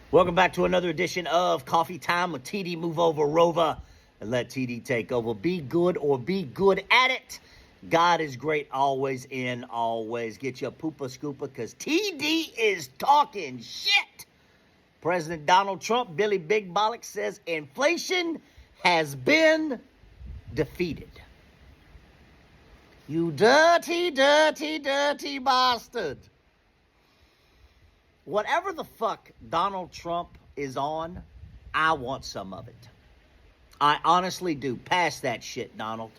Welcome back to another edition of Coffee Time with TD. Move over, Rover, and let TD take over. Be good or be good at it. God is great always and always. Get your poopa scooper because TD is talking shit. President Donald Trump, Billy Big Bollock, says inflation has been defeated. You dirty, dirty, dirty bastard. Whatever the fuck Donald Trump is on, I want some of it. I honestly do. Pass that shit, Donald.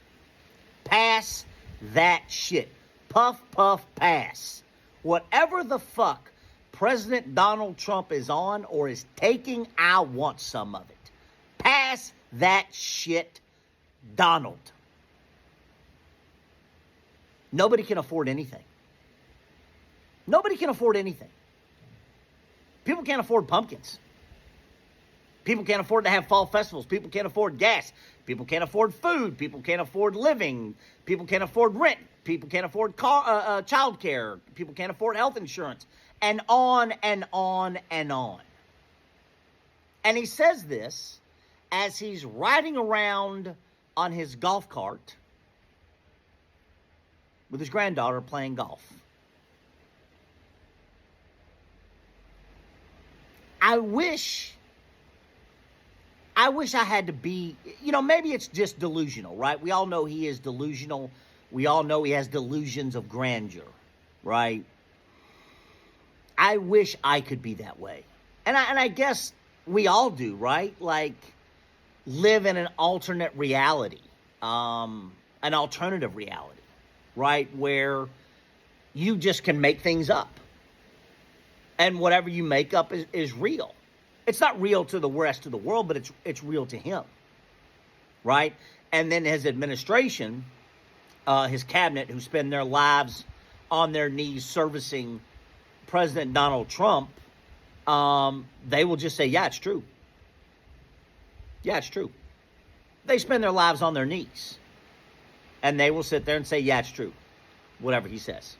Pass that shit. Puff, puff, pass. Whatever the fuck President Donald Trump is on or is taking, I want some of it. Pass that shit, Donald. Nobody can afford anything. Nobody can afford anything. People can't afford pumpkins. People can't afford to have fall festivals. People can't afford gas. People can't afford food. People can't afford living. People can't afford rent. People can't afford child care. People can't afford health insurance. And on and on and on. And he says this as he's riding around on his golf cart with his granddaughter playing golf. I wish I had to be, maybe it's just delusional, right? We all know he is delusional. We all know he has delusions of grandeur, right? I wish I could be that way. And I guess we all do, right? Like live in an alternate reality, an alternative reality, right? Where you just can make things up. And whatever you make up is real. It's not real to the rest of the world, but it's real to him, right? And then his administration, his cabinet, who spend their lives on their knees servicing President Donald Trump, they will just say, yeah, it's true. Yeah, it's true. They spend their lives on their knees. And they will sit there and say, yeah, it's true. Whatever he says.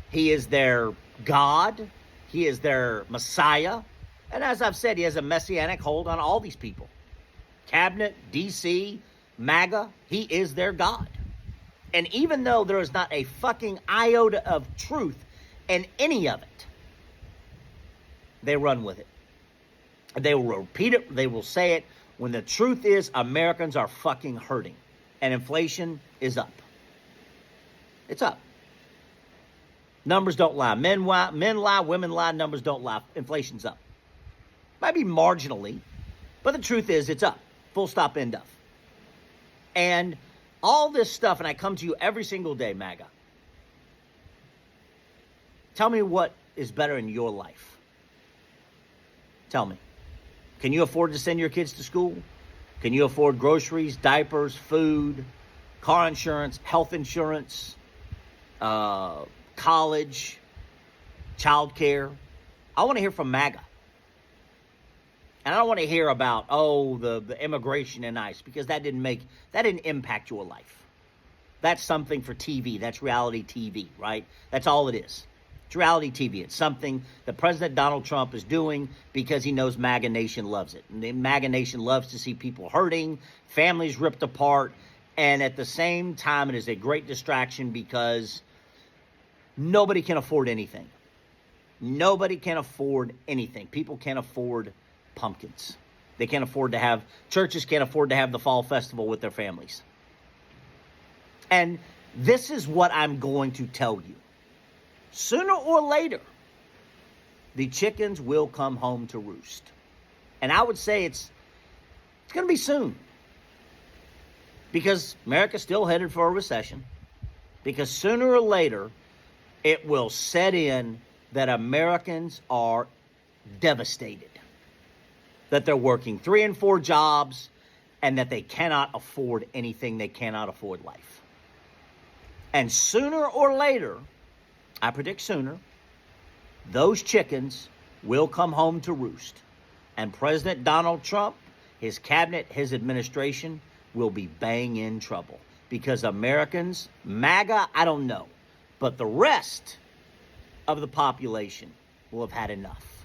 He is their God. He is their Messiah. And as I've said, he has a messianic hold on all these people. Cabinet, DC, MAGA, he is their God. And even though there is not a fucking iota of truth in any of it, they run with it. They will repeat it. They will say it. When the truth is, Americans are fucking hurting. And inflation is up. It's up. Numbers don't lie. Men lie, women lie, numbers don't lie. Inflation's up. Might be marginally, but the truth is it's up. Full stop, end of. And all this stuff, and I come to you every single day, MAGA. Tell me what is better in your life. Tell me. Can you afford to send your kids to school? Can you afford groceries, diapers, food, car insurance, health insurance, college, child care? I want to hear from MAGA. And I don't want to hear about, the immigration and ICE, because that didn't impact your life. That's something for TV. That's reality TV, right? That's all it is. It's reality TV. It's something that President Donald Trump is doing because he knows MAGA Nation loves it. And the MAGA Nation loves to see people hurting, families ripped apart, and at the same time, it is a great distraction because nobody can afford anything. Nobody can afford anything. People can't afford pumpkins. They can't afford to have, churches can't afford to have the fall festival with their families. And this is what I'm going to tell you. Sooner or later, the chickens will come home to roost. And I would say it's going to be soon. Because America's still headed for a recession. Because sooner or later, it will set in that Americans are devastated. That they're working 3 and 4 jobs and that they cannot afford anything. They cannot afford life. And sooner or later, I predict sooner, those chickens will come home to roost. And President Donald Trump, his cabinet, his administration will be bang in trouble. Because Americans, MAGA, I don't know. But the rest of the population will have had enough.